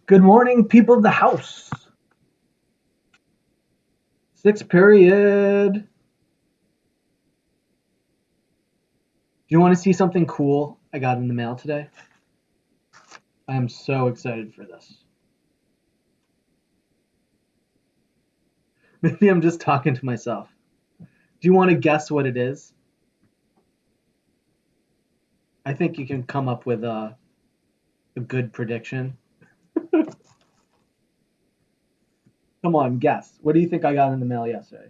Good morning, people of the house. Sixth period. Do you want to see something cool I got in the mail today? I am so excited for this. Maybe I'm just talking to myself. Do you want to guess what it is? I think you can come up with a good prediction. Come on, guess. What do you think I got in the mail yesterday?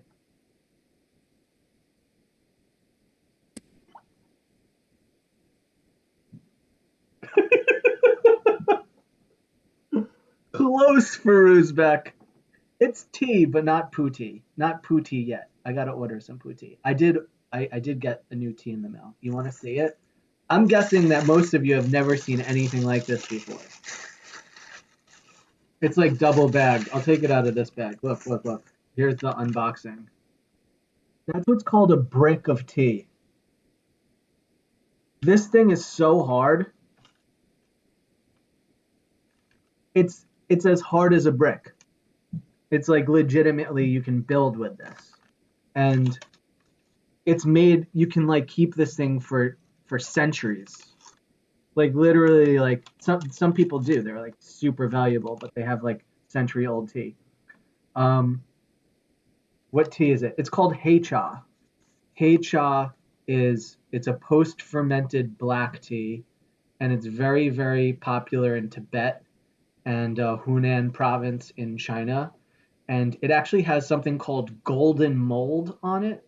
Close for Uzbek. It's tea, but not poo tea. Not poo tea yet. I gotta order some poo tea. I did get a new tea in the mail. You want to see it? I'm guessing that most of you have never seen anything like this before. It's like double bagged. I'll take it out of this bag. Look, look, look. Here's the unboxing. That's what's called a brick of tea. This thing is so hard. It's as hard as a brick. It's like legitimately you can build with this. And it's made you can like keep this thing for centuries. Like literally like some people do. They're like super valuable, but they have like century old tea. Um what tea is it? It's called Heicha. Heicha it's a post fermented black tea, and it's very very popular in Tibet and Hunan province in China. And it actually has something called golden mold on it.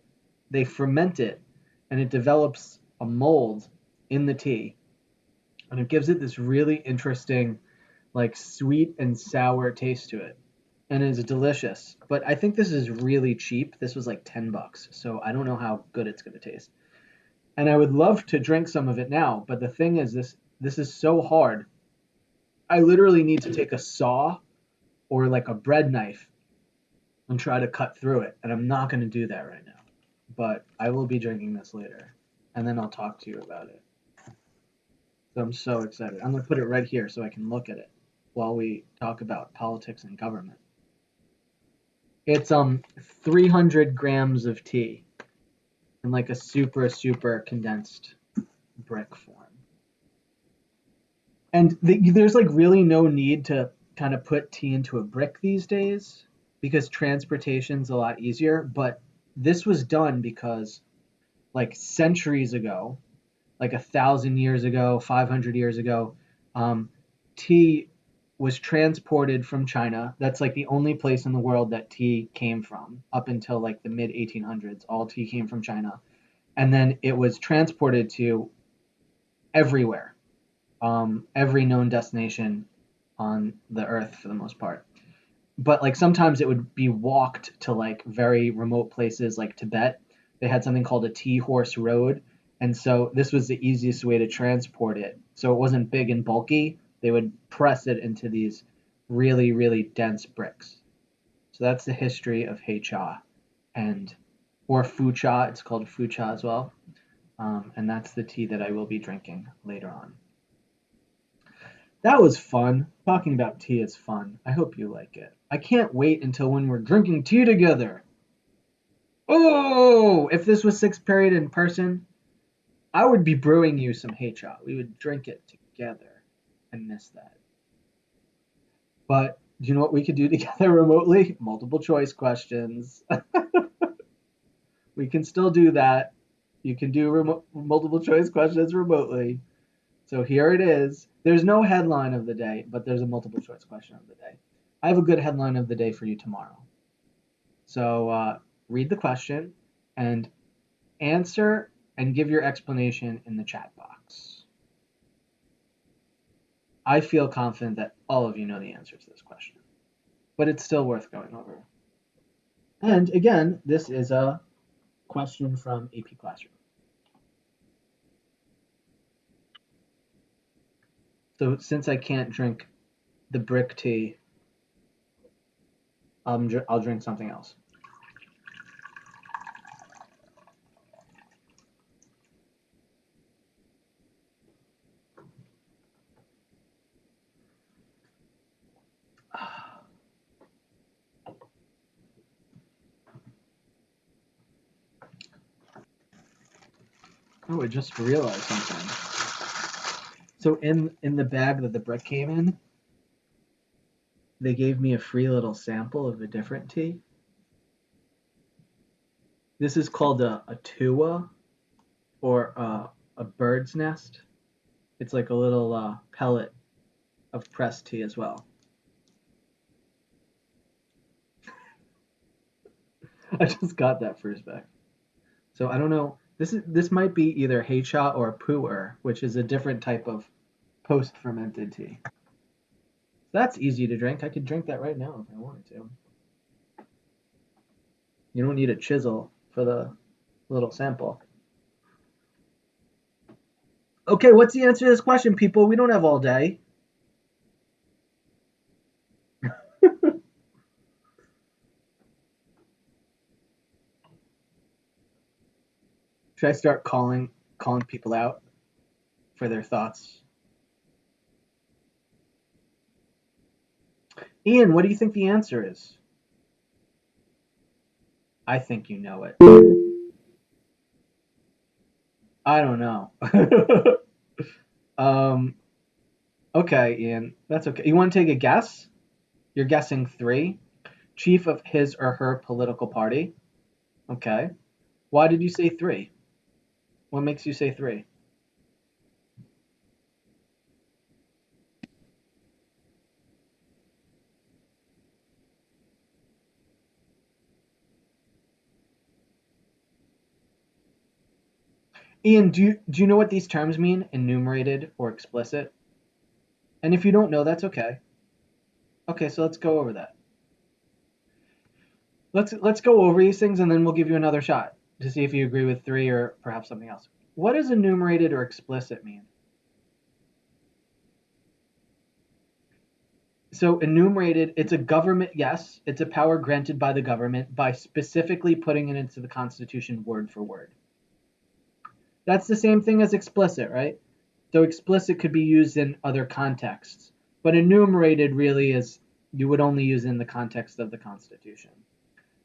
They ferment it, and it develops a mold in the tea, and it gives it this really interesting, like sweet and sour taste to it, and it's delicious. But I think this is really cheap. This was like $10, so I don't know how good it's gonna taste. And I would love to drink some of it now, but the thing is, this is so hard. I literally need to take a saw or like a bread knife and try to cut through it, and I'm not gonna do that right now. But I will be drinking this later, and then I'll talk to you about it. So I'm so excited. I'm gonna put it right here so I can look at it while we talk about politics and government. It's 300 grams of tea in like a super super condensed brick form. And there's like really no need to kind of put tea into a brick these days because transportation's a lot easier. But this was done because like centuries ago, like 1,000 years ago, 500 years ago, um, tea was transported from China. That's like the only place in the world that tea came from up until like the mid 1800s. All tea came from China, and then it was transported to everywhere, every known destination on the earth for the most part. But like sometimes it would be walked to like very remote places like Tibet. They had something called a tea horse road, and so this was the easiest way to transport it. So it wasn't big and bulky. They would press it into these really really dense bricks. So that's the history of Hei Cha, and or Fu Cha. It's called Fu Cha as well, and that's the tea that I will be drinking later on. That was fun. Talking about tea is fun. I hope you like it. I can't wait until when we're drinking tea together. Oh, if this was sixth period in person, I would be brewing you some H-Cha. We would drink it together. I miss that. But do you know what we could do together remotely? Multiple choice questions. We can still do that. You can do multiple choice questions remotely. So here it is. There's no headline of the day, but there's a multiple choice question of the day. I have a good headline of the day for you tomorrow. So read the question and answer and give your explanation in the chat box. I feel confident that all of you know the answer to this question, but it's still worth going over. And again, this is a question from AP Classroom. So since I can't drink the brick tea, I'll drink something else. Oh, I just realized something. So in the bag that the brick came in, they gave me a free little sample of a different tea. This is called a tua, or a bird's nest. It's like a little pellet of pressed tea as well. I just got that first bag. So I don't know. This might be either heicha or pu'er, which is a different type of post fermented tea. That's easy to drink. I could drink that right now if I wanted to. You don't need a chisel for the little sample. Okay, what's the answer to this question, people? We don't have all day. Should I start calling people out for their thoughts? Ian, what do you think the answer is? I think you know it. I don't know. um, okay, Ian, that's okay. You want to take a guess? You're guessing three. Chief of his or her political party. Okay. Why did you say three? What makes you say three? Ian, do you know what these terms mean? Enumerated or explicit? And if you don't know, that's okay. Okay, so let's go over that. Let's go over these things and then we'll give you another shot to see if you agree with three or perhaps something else. What does enumerated or explicit mean? So enumerated, it's a government, yes, it's a power granted by the government by specifically putting it into the Constitution word for word. That's the same thing as explicit, right? So explicit could be used in other contexts, but enumerated really is, you would only use in the context of the Constitution.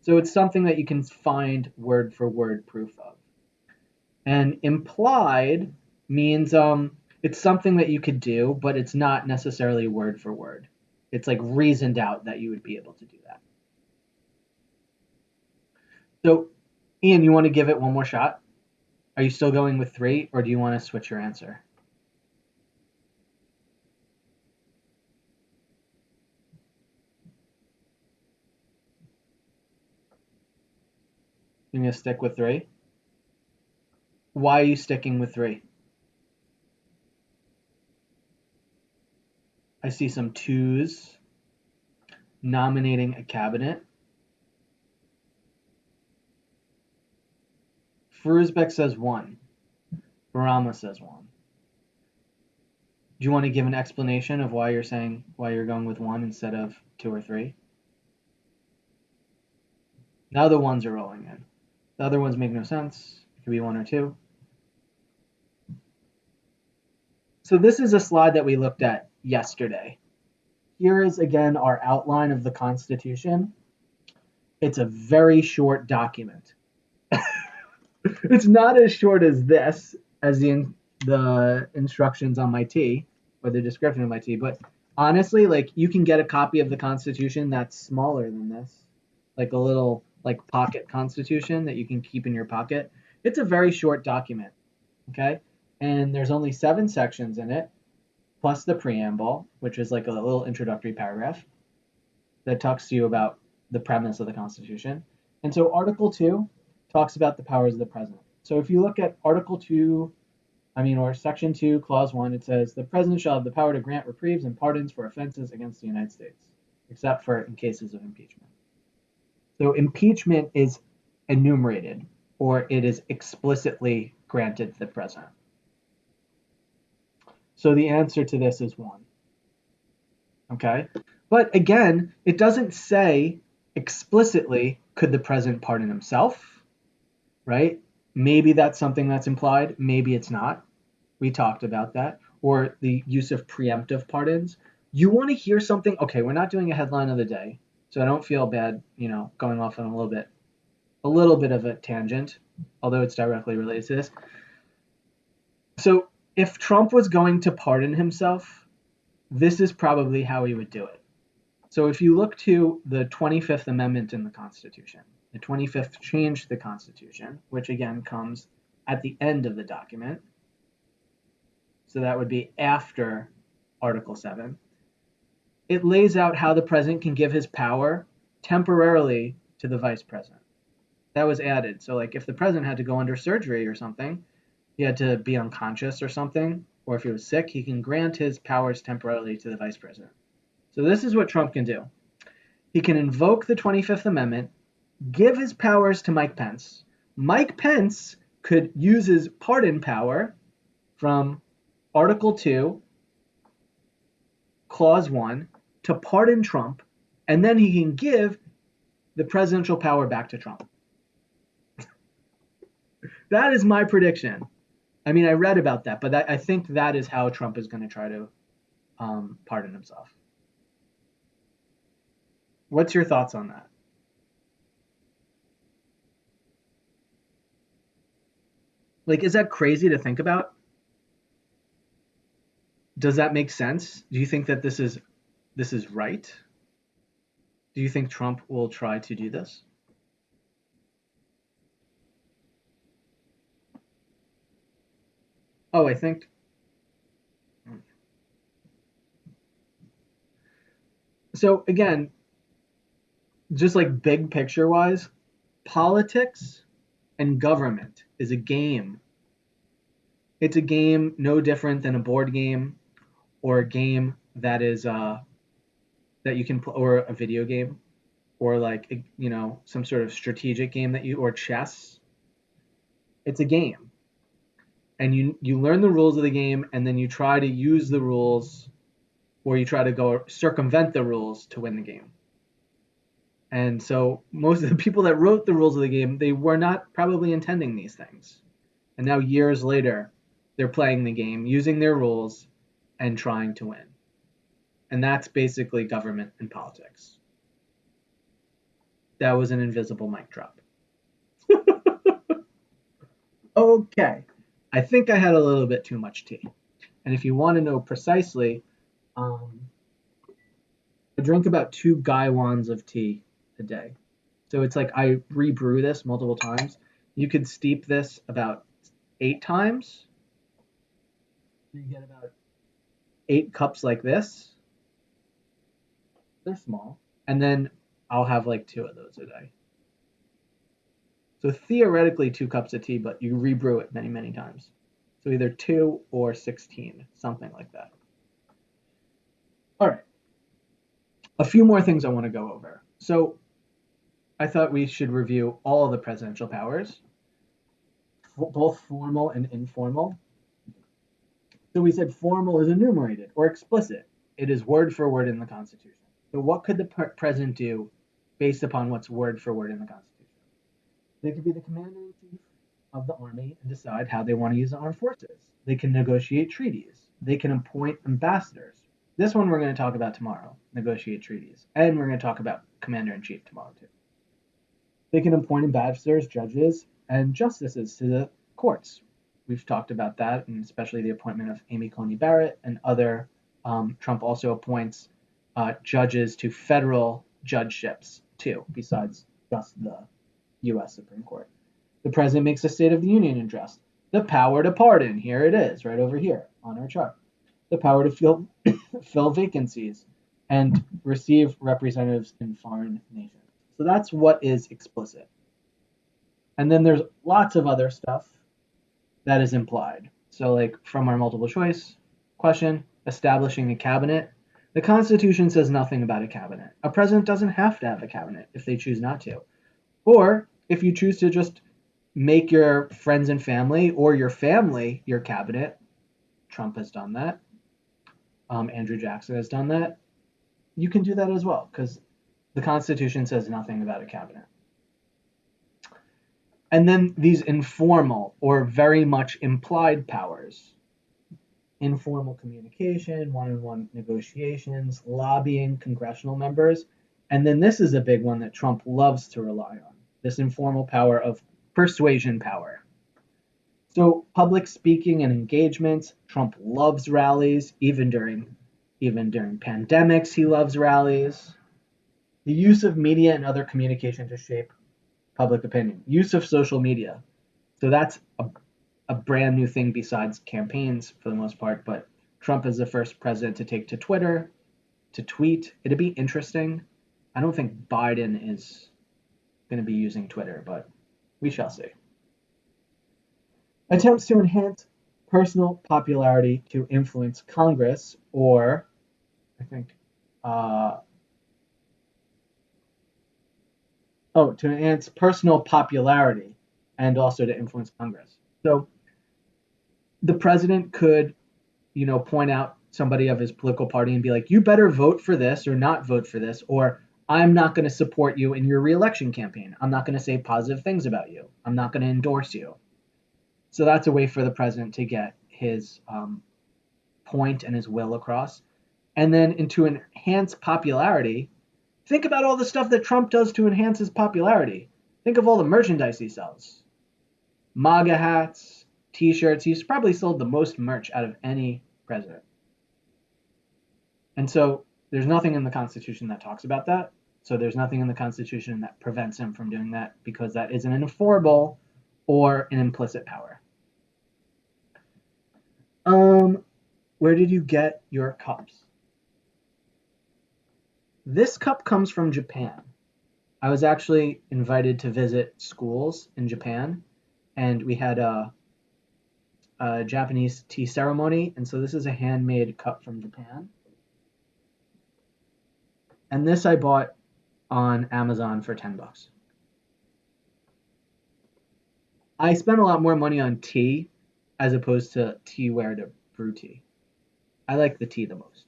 So it's something that you can find word for word proof of. And implied means it's something that you could do, but it's not necessarily word for word. It's like reasoned out that you would be able to do that. So, Ian, you want to give it one more shot? Are you still going with three, or do you want to switch your answer? You're going to stick with three? Why are you sticking with three? I see some twos. Nominating a cabinet. Fruzbeck says one. Barama says one. Do you want to give an explanation of why you're going with one instead of two or three? Now the ones are rolling in. The other ones make no sense. It could be one or two. So this is a slide that we looked at yesterday. Here is again our outline of the Constitution. It's a very short document. It's not as short as this, as the instructions on my tea, or the description of my tea, but honestly, like, you can get a copy of the Constitution that's smaller than this, like a little like pocket Constitution that you can keep in your pocket. It's a very short document, okay? And there's only 7 sections in it, plus the preamble, which is like a little introductory paragraph that talks to you about the premise of the Constitution. And so Article 2 talks about the powers of the president. So if you look at Article 2, or Section 2, Clause 1, it says the president shall have the power to grant reprieves and pardons for offenses against the United States, except for in cases of impeachment. So impeachment is enumerated, or it is explicitly granted to the president. So the answer to this is 1. Okay? But again, it doesn't say explicitly, could the president pardon himself, right? Maybe that's something that's implied. Maybe it's not. We talked about that. Or the use of preemptive pardons. You want to hear something? Okay, we're not doing a headline of the day, so I don't feel bad, going off on a little bit of a tangent, although it's directly related to this. So if Trump was going to pardon himself, this is probably how he would do it. So if you look to the 25th Amendment in the Constitution, the 25th changed the Constitution, which again comes at the end of the document. So that would be after Article 7. It lays out how the president can give his power temporarily to the vice president. That was added. So, like, if the president had to go under surgery or something, he had to be unconscious or something, or if he was sick, he can grant his powers temporarily to the vice president. So, this is what Trump can do. He can invoke the 25th Amendment, give his powers to Mike Pence. Mike Pence could use his pardon power from Article 2, Clause 1, to pardon Trump, and then he can give the presidential power back to Trump. That is my prediction. I mean, I read about that, but I think that is how Trump is going to try to pardon himself. What's your thoughts on that? Like, is that crazy to think about? Does that make sense? Do you think that this is right? Do you think Trump will try to do this? Oh, I think so. Again, just like big picture wise, politics and government is a game. It's a game no different than a board game or a game that is that you can play, or a video game, or like some sort of strategic game that you, or chess. It's a game, and you learn the rules of the game, and then you try to use the rules, or you try to go circumvent the rules to win the game. And so most of the people that wrote the rules of the game, they were not probably intending these things. And now years later, they're playing the game using their rules and trying to win. And that's basically government and politics. That was an invisible mic drop. Okay. I think I had a little bit too much tea. And if you want to know precisely, um, I drink about 2 gaiwans of tea a day. So it's like I rebrew this multiple times. You could steep this about 8 times. You get about 8 cups like this. They're small. And then I'll have like 2 of those a day. So theoretically 2 cups of tea, but you rebrew it many, many times. So either 2 or 16, something like that. All right. A few more things I want to go over. So I thought we should review all of the presidential powers, both formal and informal. So we said formal is enumerated or explicit. It is word for word in the Constitution. So what could the president do based upon what's word for word in the Constitution? They could be the commander-in-chief of the army and decide how they want to use the armed forces. They can negotiate treaties. They can appoint ambassadors. This one we're going to talk about tomorrow, negotiate treaties. And we're going to talk about commander-in-chief tomorrow too. They can appoint ambassadors, judges, and justices to the courts. We've talked about that, and especially the appointment of Amy Coney Barrett and other. Trump also appoints judges to federal judgeships too, besides just the U.S. Supreme Court. The president makes a State of the Union address. The power to pardon, here it is, right over here on our chart. The power to fill vacancies and receive representatives in foreign nations. So that's what is explicit. And then there's lots of other stuff that is implied. So, like from our multiple choice question, establishing a cabinet. The Constitution says nothing about a cabinet. A president doesn't have to have a cabinet if they choose not to. Or if you choose to just make your friends and family or your family your cabinet, Trump has done that. Andrew Jackson has done that. You can do that as well because the Constitution says nothing about a cabinet. And then these informal or very much implied powers. Informal communication, one-on-one negotiations, lobbying congressional members. And then this is a big one that Trump loves to rely on, this informal power of persuasion power. So public speaking and engagement, Trump loves rallies, even during pandemics, he loves rallies. The use of media and other communication to shape public opinion. Use of social media. So that's a brand new thing besides campaigns for the most part, but Trump is the first president to take to Twitter, to tweet. It'd be interesting. I don't think Biden is going to be using Twitter, but we shall see. Attempts to enhance personal popularity to influence Congress, or I think, uh, to enhance personal popularity and also to influence Congress. So the president could, point out somebody of his political party and be like, you better vote for this or not vote for this, or I'm not going to support you in your reelection campaign. I'm not going to say positive things about you. I'm not going to endorse you. So that's a way for the president to get his point and his will across. And then, and to enhance popularity, think about all the stuff that Trump does to enhance his popularity. Think of all the merchandise he sells: MAGA hats, t shirts. He's probably sold the most merch out of any president. And so there's nothing in the Constitution that talks about that. So there's nothing in the Constitution that prevents him from doing that, because that isn't an enforceable or an implicit power. Where did you get your cups? This cup comes from Japan. I was actually invited to visit schools in Japan, and we had a Japanese tea ceremony, and so this is a handmade cup from Japan. And this I bought on Amazon for $10. I spent a lot more money on tea as opposed to teaware to brew tea. I like the tea the most.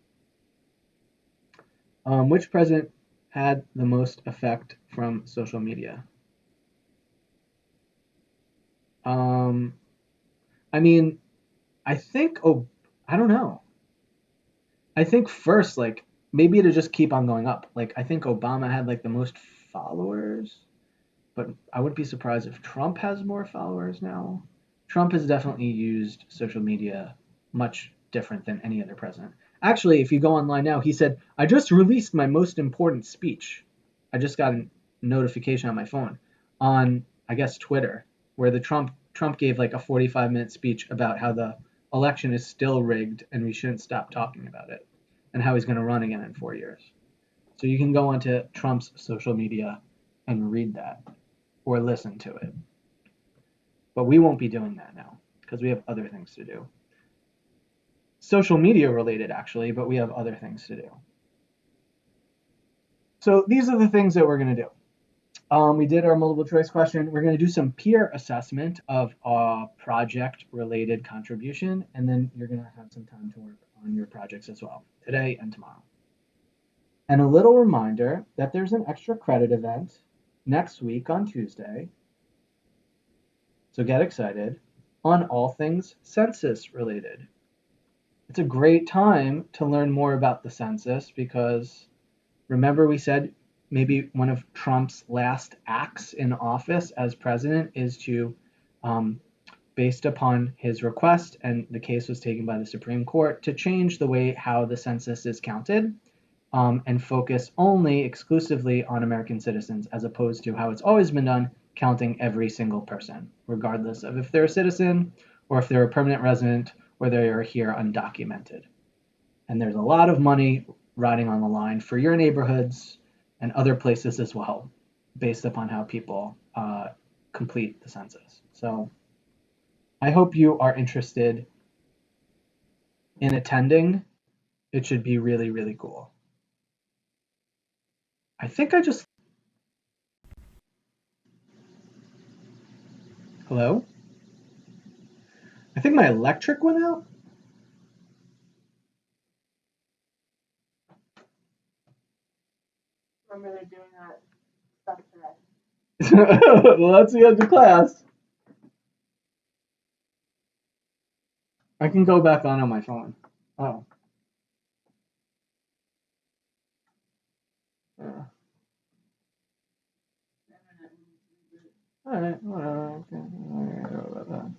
Which president had the most effect from social media? Um, I mean, I think, I don't know. I think first, like, maybe to just keep on going up. Like, I think Obama had like the most followers, but I wouldn't be surprised if Trump has more followers now. Trump has definitely used social media much different than any other president. Actually, if you go online now, he said, I just released my most important speech. I just got a notification on my phone on, I guess, Twitter, where the Trump gave like a 45-minute speech about how the election is still rigged and we shouldn't stop talking about it, and how he's going to run again in 4 years. So you can go onto Trump's social media and read that or listen to it. But we won't be doing that now because we have other things to do. Social media related, actually, but we have other things to do. So these are the things that we're going to do. We did our multiple choice question. We're going to do some peer assessment of a project related contribution, and then you're going to have some time to work on your projects as well, today and tomorrow. And a little reminder that there's an extra credit event next week on Tuesday. So get excited, on all things census related. It's a great time to learn more about the census because remember we said maybe one of Trump's last acts in office as president is to, based upon his request, and the case was taken by the Supreme Court, to change the way how the census is counted, and focus only exclusively on American citizens as opposed to how it's always been done, counting every single person, regardless of if they're a citizen or if they're a permanent resident or they are here undocumented. And there's a lot of money riding on the line for your neighborhoods and other places as well, based upon how people complete the census. So I hope you are interested in attending. It should be really, really cool. I think I just. Hello? I think my electric went out. Remember they're doing that stuff today. Well, that's the end of class. I can go back on my phone. Oh. Yeah. All right. Whatever. Okay. All right. About that.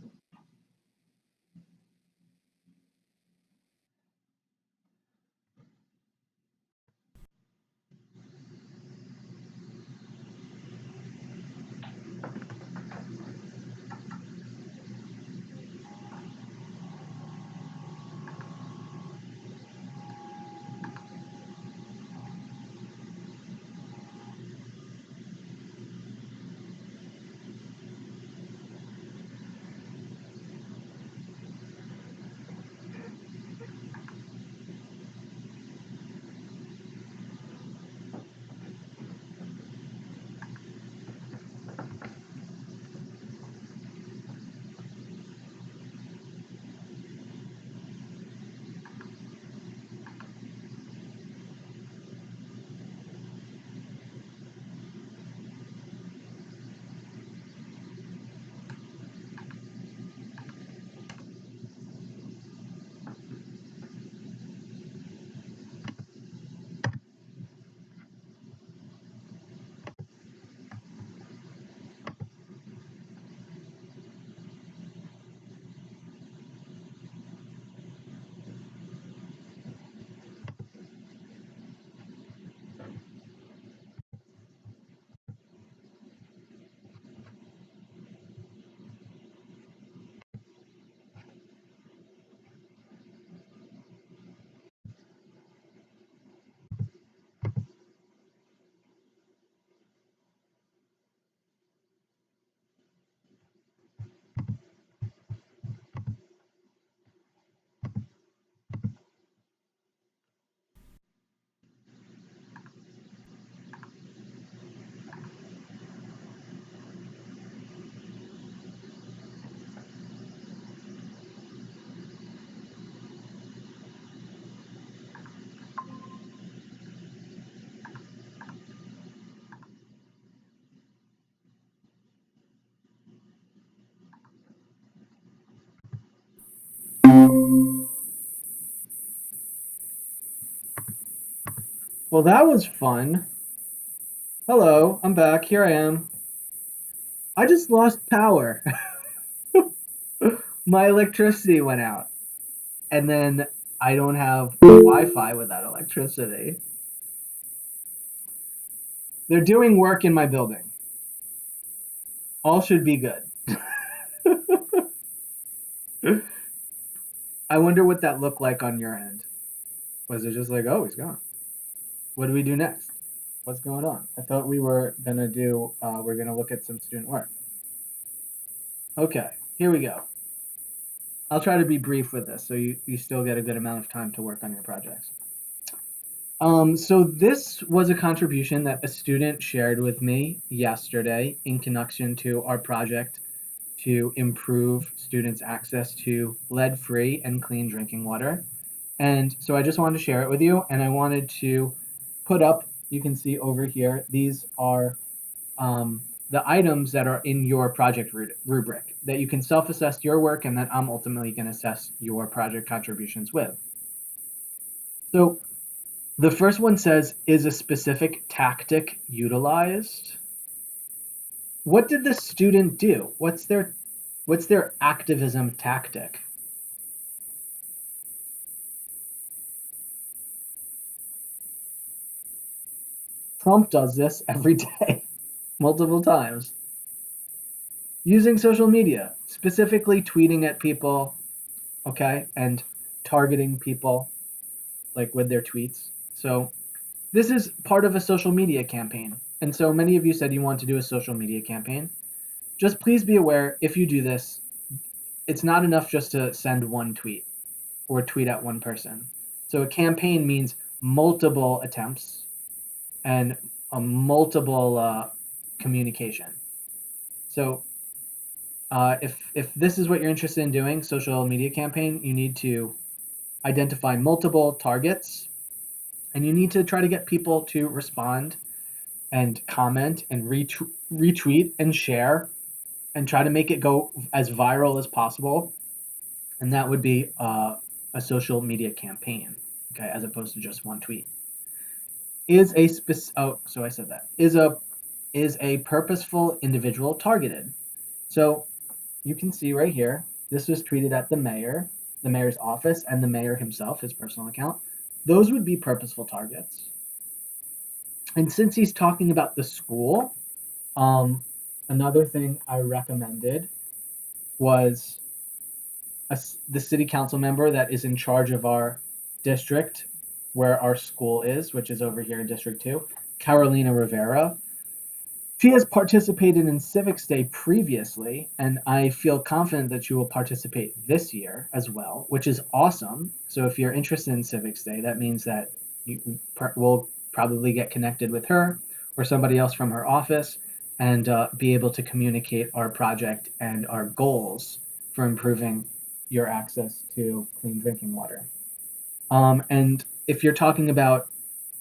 Well, that was fun. Hello, I'm back. Here I am. I just lost power. My electricity went out. And then I don't have Wi-Fi without electricity. They're doing work in my building. All should be good. I wonder what that looked like on your end. Was it just like, oh, he's gone? What do we do next? What's going on? I thought we were gonna we're gonna look at some student work. Okay, here we go. I'll try to be brief with this so you still get a good amount of time to work on your projects. So this was a contribution that a student shared with me yesterday in connection to our project to improve students' access to lead-free and clean drinking water. And so I just wanted to share it with you, and I wanted to put up, you can see over here, these are the items that are in your project rubric that you can self-assess your work and that I'm ultimately going to assess your project contributions with. So the first one says, is a specific tactic utilized? What did the student do? What's their activism tactic? Trump does this every day, multiple times. Using social media, specifically tweeting at people, okay, and targeting people like with their tweets. So this is part of a social media campaign. And so many of you said you want to do a social media campaign. Just please be aware, if you do this, it's not enough just to send one tweet or tweet at one person. So a campaign means multiple attempts and a multiple communication. So if this is what you're interested in doing, social media campaign, you need to identify multiple targets, and you need to try to get people to respond and comment and retweet and share and try to make it go as viral as possible. And that would be a social media campaign, okay, as opposed to just one tweet. Is a purposeful individual targeted? So you can see right here, this was tweeted at the mayor's office, and the mayor himself, his personal account. Those would be purposeful targets. And since he's talking about the school, another thing I recommended was the city council member that is in charge of our district where our school is, which is over here in District 2, Carolina Rivera. She has participated in Civics Day previously, and I feel confident that she will participate this year as well, which is awesome. So if you're interested in Civics Day, that means that you will probably get connected with her or somebody else from her office and be able to communicate our project and our goals for improving your access to clean drinking water. And if you're talking about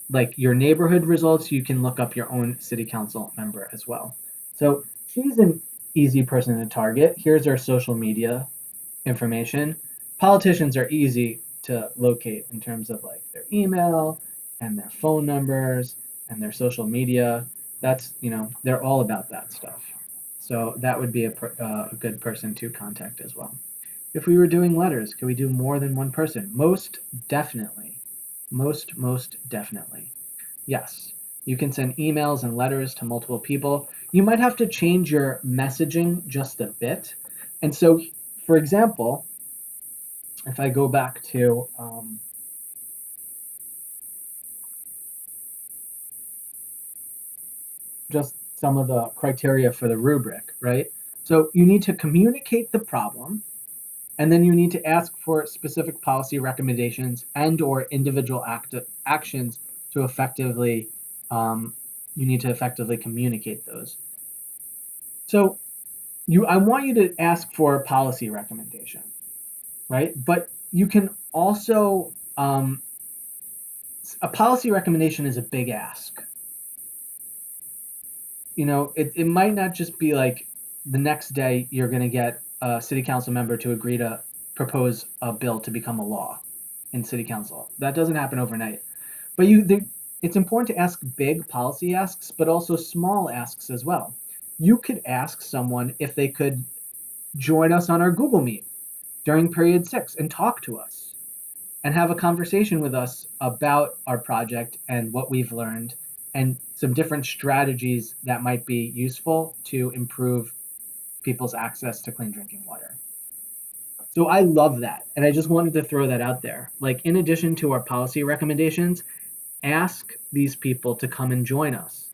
like your neighborhood results, you can look up your own city council member as well. So she's an easy person to target. Here's our social media information. Politicians are easy to locate in terms of like their email and their phone numbers and their social media. That's, they're all about that stuff. So that would be a good person to contact as well. If we were doing letters, could we do more than one person? Most definitely. Most definitely. Yes. You can send emails and letters to multiple people. You might have to change your messaging just a bit. And so, for example, if I go back to just some of the criteria for the rubric, right? So you need to communicate the problem, and then you need to ask for specific policy recommendations and or individual actions to effectively, you need to effectively communicate those. So I want you to ask for a policy recommendation, right? But you can also, a policy recommendation is a big ask. It might not just be like the next day you're going to get a city council member to agree to propose a bill to become a law in city council. That doesn't happen overnight. But it's important to ask big policy asks, but also small asks as well. You could ask someone if they could join us on our Google Meet during period 6 and talk to us and have a conversation with us about our project and what we've learned and some different strategies that might be useful to improve people's access to clean drinking water. So I love that. And I just wanted to throw that out there. Like, in addition to our policy recommendations, ask these people to come and join us.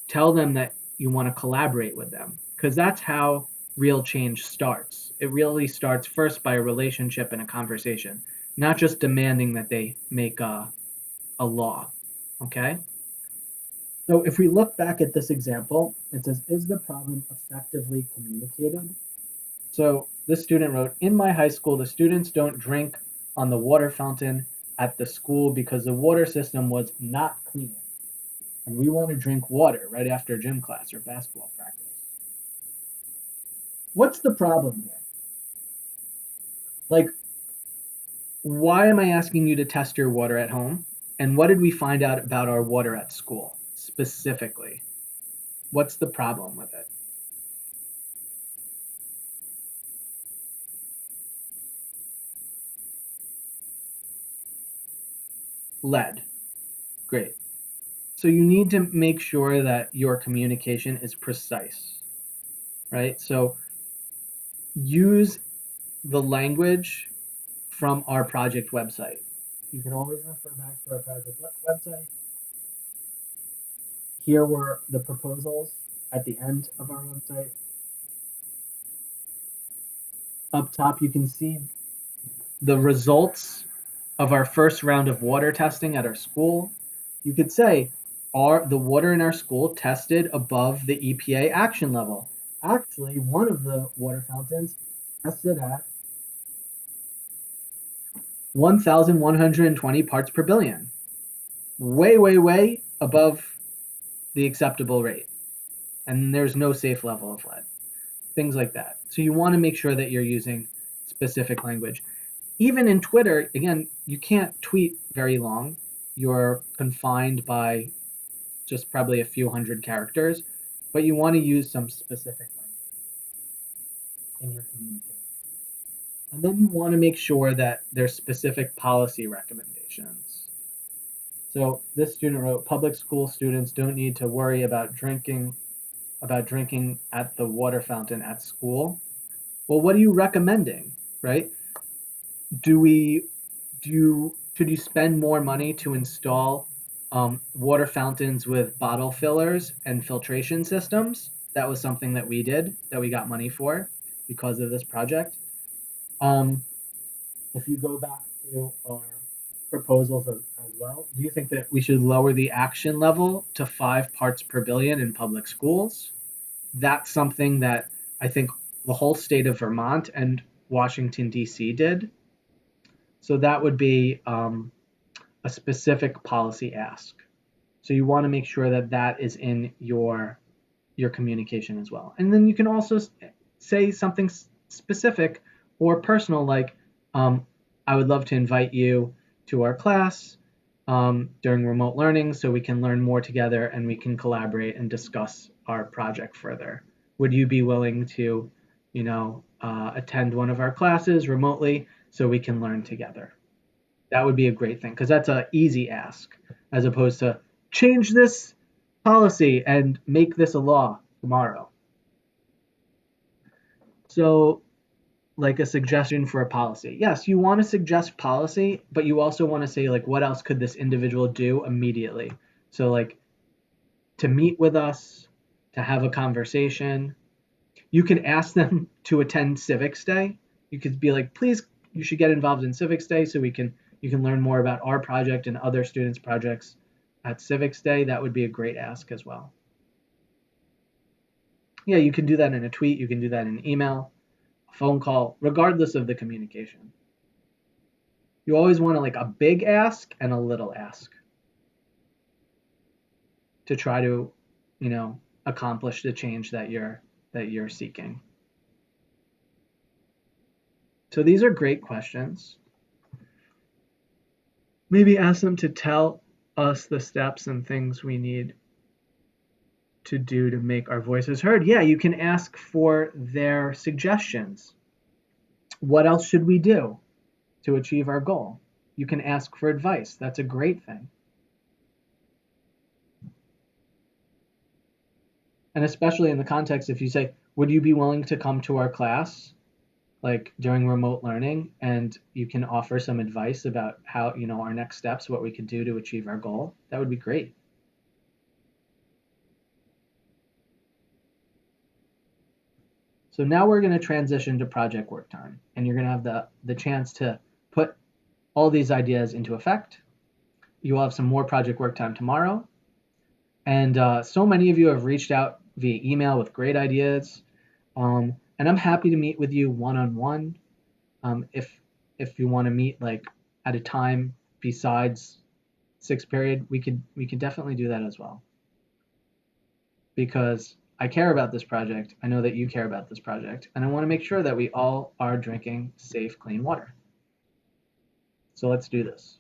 Tell them that you want to collaborate with them, because that's how real change starts. It really starts first by a relationship and a conversation, not just demanding that they make a law. Okay? So if we look back at this example, it says, is the problem effectively communicated? So this student wrote, in my high school, the students don't drink on the water fountain at the school because the water system was not clean. And we want to drink water right after gym class or basketball practice. What's the problem here? Like, why am I asking you to test your water at home? And what did we find out about our water at school specifically? What's the problem with it? Lead. Great. So you need to make sure that your communication is precise, right? So use the language from our project website. You can always refer back to our project website. Here were the proposals at the end of our website. Up top, you can see the results of our first round of water testing at our school. You could say, are the water in our school tested above the EPA action level? Actually, one of the water fountains tested at 1,120 parts per billion. Way, way, way above the acceptable rate. And there's no safe level of lead. Things like that. So you want to make sure that you're using specific language. Even in Twitter, again, you can't tweet very long. You're confined by just probably a few hundred characters, but you want to use some specific language in your communication. And then you want to make sure that there's specific policy recommendations. So this student wrote, public school students don't need to worry about drinking at the water fountain at school. Well, what are you recommending, right? Should you spend more money to install water fountains with bottle fillers and filtration systems? That was something that we did, that we got money for because of this project. If you go back to our proposals as well, do you think that we should lower the action level to 5 parts per billion in public schools? That's something that I think the whole state of Vermont and Washington, D.C. did. So that would be a specific policy ask. So you want to make sure that that is in your communication as well. And then you can also say something specific or personal, like, I would love to invite you to our class during remote learning so we can learn more together and we can collaborate and discuss our project further. Would you be willing to, attend one of our classes remotely so we can learn together? That would be a great thing because that's an easy ask as opposed to change this policy and make this a law tomorrow. So, like a suggestion for a policy. Yes, you want to suggest policy, but you also want to say, like, what else could this individual do immediately? So, like, to meet with us, to have a conversation. You can ask them to attend Civics Day. You could be like, please, you should get involved in Civics Day so you can learn more about our project and other students' projects at Civics Day. That would be a great ask as well. Yeah, you can do that in a tweet, you can do that in an email, a phone call, regardless of the communication. You always want to, like, a big ask and a little ask to try to, accomplish the change that you're seeking. So these are great questions. Maybe ask them to tell us the steps and things we need to do to make our voices heard. Yeah, you can ask for their suggestions. What else should we do to achieve our goal? You can ask for advice. That's a great thing. And especially in the context, if you say, would you be willing to come to our class, like during remote learning, and you can offer some advice about how, our next steps, what we could do to achieve our goal? That would be great. So now we're going to transition to project work time, and you're going to have the chance to put all these ideas into effect. You will have some more project work time tomorrow. And so many of you have reached out via email with great ideas. And I'm happy to meet with you one-on-one. If you want to meet like at a time besides sixth period, we could definitely do that as well. Because I care about this project. I know that you care about this project, and I want to make sure that we all are drinking safe, clean water. So let's do this.